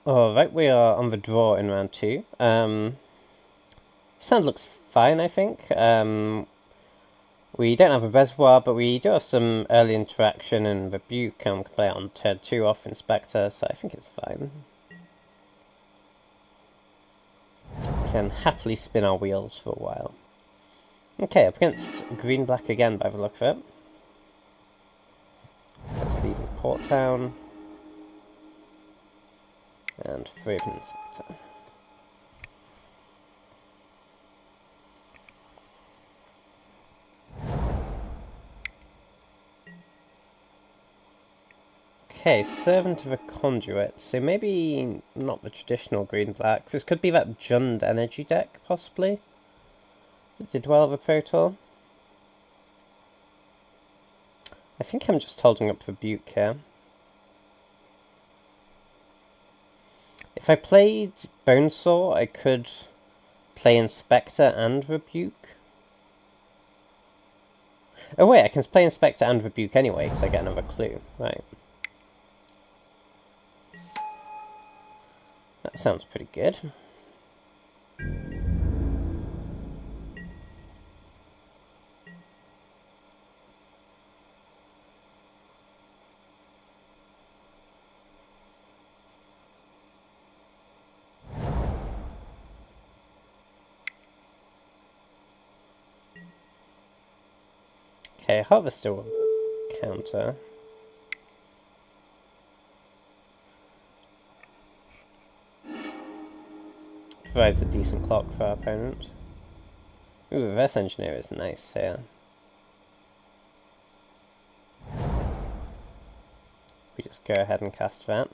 Alright, we are on the draw in round 2. Sand looks fine, I think. We don't have a reservoir, but we do have some early interaction and rebuke, and we can play it on turn 2 off Inspector, so I think it's fine. Can happily spin our wheels for a while. Okay, up against green-black again by the look of it. Let's lead with Port Town. And free of Inspector. Okay, Servant of a Conduit. So maybe not the traditional green-black. This could be that Jund energy deck, possibly. It did well with Pro Tour. I think I'm just holding up Rebuke here. If I played Bonesaw, I could play Inspector and Rebuke. Oh wait, I can play Inspector and Rebuke anyway, because I get another clue. Right. That sounds pretty good. Okay, Harvester will counter. Provides a decent clock for our opponent. Ooh, Reverse Engineer is nice here. We just go ahead and cast that.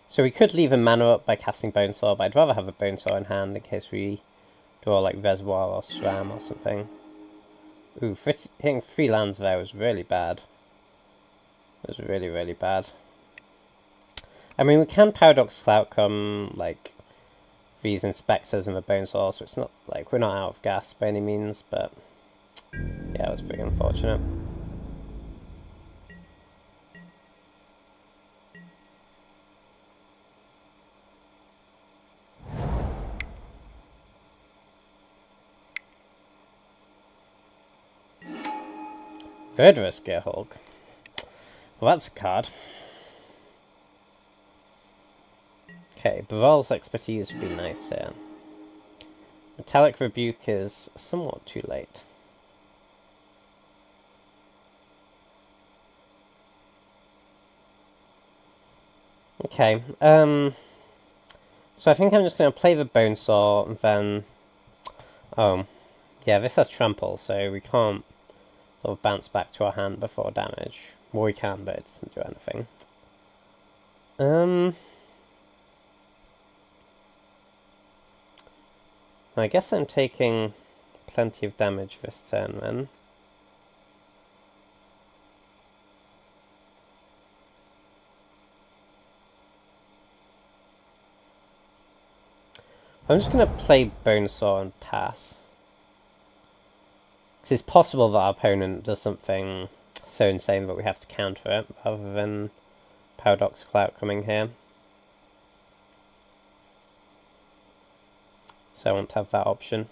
So we could leave a mana up by casting Bonesaw, but I'd rather have a Bonesaw in hand in case we draw like Reservoir or Sram or something. Ooh, hitting 3 lands there was really bad. It was really, really bad. I mean, we can Paradoxical Outcome, like, these Inspectors and the Bonesaw, so it's not, like, we're not out of gas by any means, but yeah, it was pretty unfortunate. Verdurous Gearhulk. Well, that's a card. Okay, Baral's Expertise would be nice here. Metallic Rebuke is somewhat too late. Okay, so I think I'm just going to play the Bonesaw, and then... Oh, yeah, this has Trample, so we can't sort of bounce back to our hand before damage. Well, we can, but it doesn't do anything. I guess I'm taking plenty of damage this turn, then. I'm just going to play Bonesaw and pass. Because it's possible that our opponent does something so insane that we have to counter it, rather than Paradoxical Outcoming here. So I want to have that option.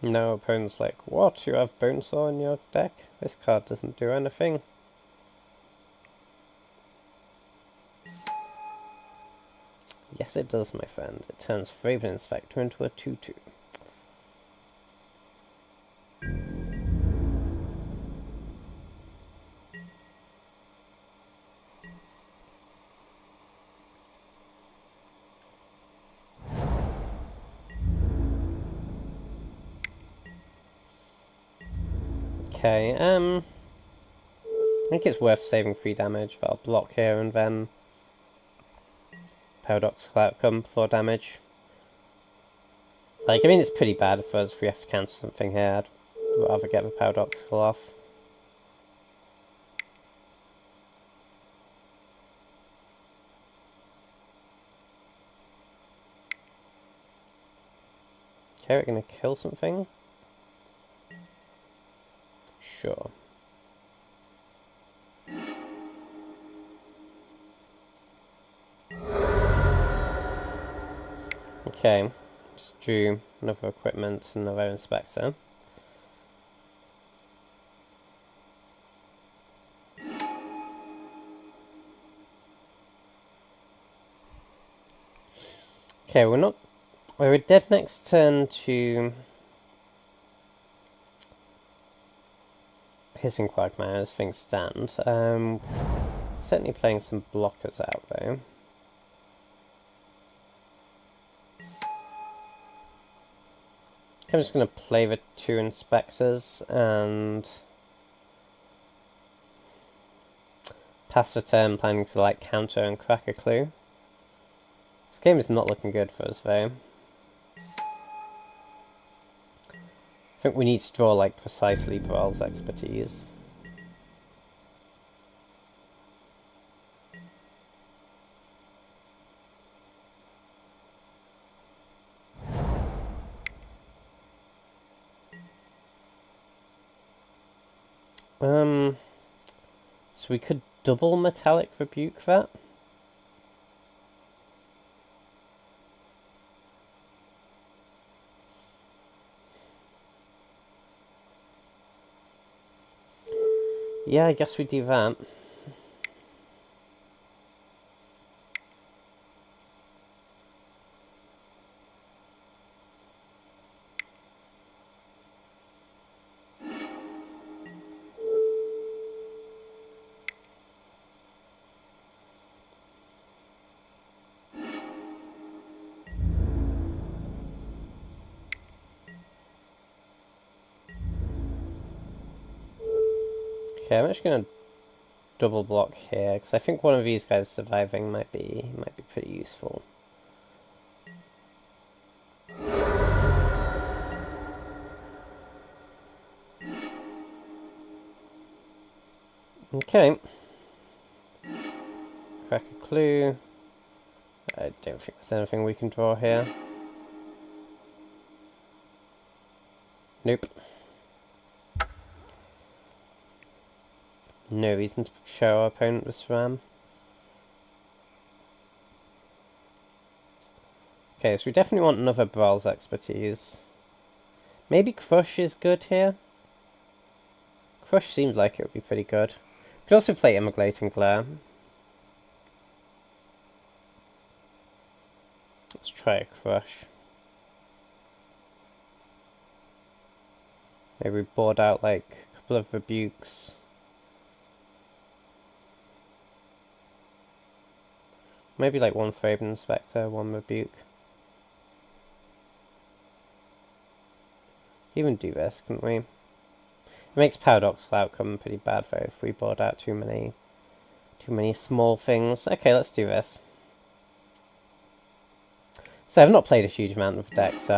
No, opponent's like, what? You have Bonesaw in your deck? This card doesn't do anything. Yes, it does, my friend. It turns Fraven Inspector into a 2/2. Okay, I think it's worth saving 3 damage, but I'll block here and then Paradoxical Outcome for damage. Like, I mean, it's pretty bad for us if we have to cancel something here. I'd rather get the Paradoxical off. Okay, we're going to kill something. Sure. Okay, just drew another equipment, another inspector. Okay, we're dead next turn to Hissing Quagmire as things stand. Certainly playing some blockers out though. I'm just going to play the 2 inspectors and pass the turn, planning to like counter and crack a clue. This game is not looking good for us though. I think we need to draw like precisely Braal's expertise. So we could double Metallic Rebuke that. Yeah, I guess we do that. Okay, I'm just going to double block here because I think one of these guys surviving might be pretty useful. Okay. Crack a clue. I don't think there's anything we can draw here. Nope. No reason to show our opponent with Sram. Okay, so we definitely want another Braal's expertise. Maybe Crush is good here. Crush seems like it would be pretty good. Could also play Immolating Glare. Let's try a Crush. Maybe board out like a couple of Rebukes. Maybe like 1 Fraven Inspector, 1 Rebuke. Even do this, couldn't we? It makes Paradoxical Outcome pretty bad though if we board out too many small things. Okay, let's do this. So I've not played a huge amount of the deck, so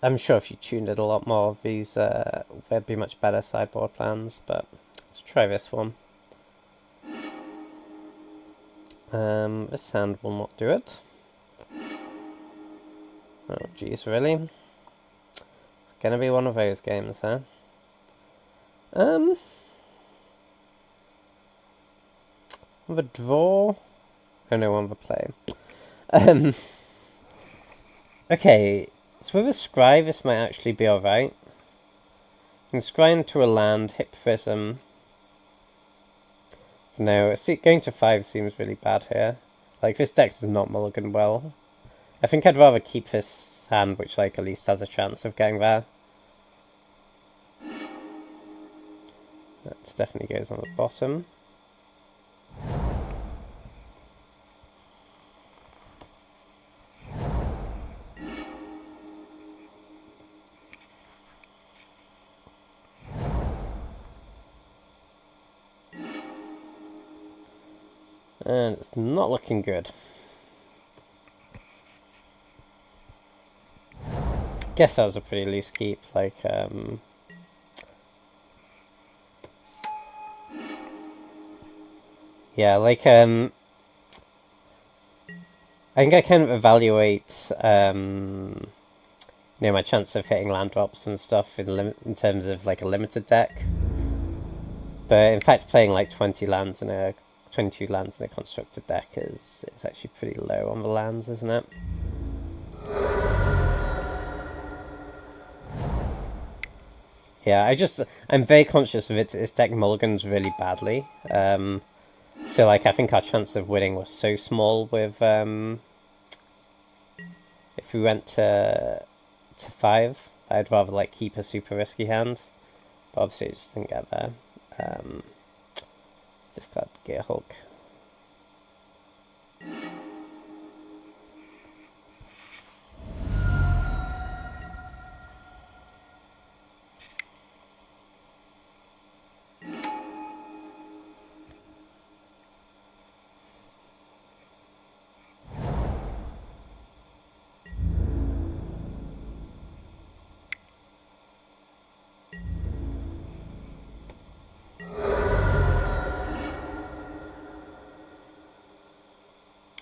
I'm sure if you tuned it a lot more of these, there'd be much better sideboard plans, but let's try this one. This hand will not do it. Oh jeez, really? It's gonna be one of those games, huh? With a draw? Oh no, one of a play. Okay, so with a scry, this might actually be alright. You can scry into a land, hit Prism. So no, going to 5 seems really bad here. Like, this deck does not mulligan well. I think I'd rather keep this hand, which like at least has a chance of getting there. That definitely goes on the bottom. And it's not looking good. Guess that was a pretty loose keep, like, yeah, like, I think I kind of evaluate, you know, my chance of hitting land drops and stuff in terms of, like, a limited deck. But, in fact, playing, like, 20 lands in a 22 lands in a constructed deck is actually pretty low on the lands, isn't it? Yeah, I'm very conscious of its deck mulligans really badly. So, like, I think our chance of winning was so small with, if we went to 5, I'd rather, like, keep a super risky hand. But obviously, I just didn't get there. Let's discard Gear Hulk.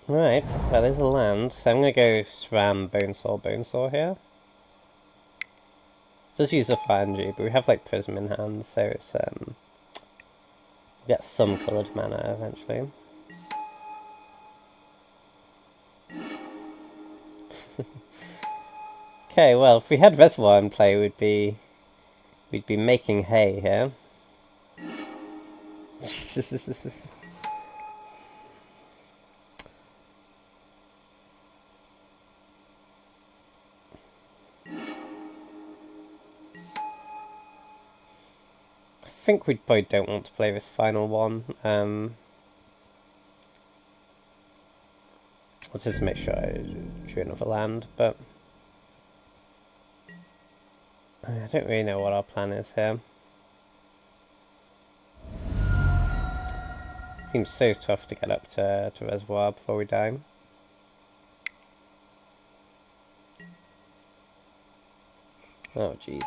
Right, well, there's a land, so I'm going to go Sram, Bonesaw here. Does use up RNG, but we have, like, Prism in hand, so it's, we'll get some coloured mana eventually. Okay, well, if we had Reservoir in play, we'd be making hay here. I think we probably don't want to play this final one. Let's just make sure I drew another land, but I don't really know what our plan is here. Seems so tough to get up to Reservoir before we die. Oh, jeez.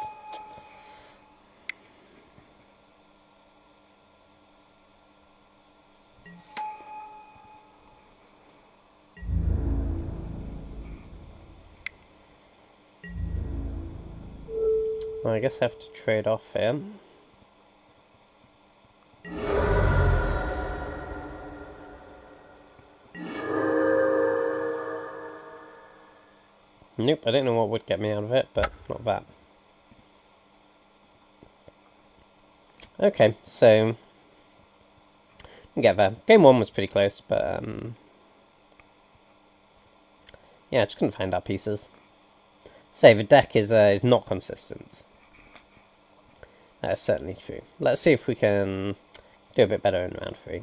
Well, I guess I have to trade off here. Nope, I don't know what would get me out of it, but not that. Okay, so get there. Game 1 was pretty close, but yeah, just couldn't find our pieces. Say the deck is not consistent. That is certainly true. Let's see if we can do a bit better in round 3.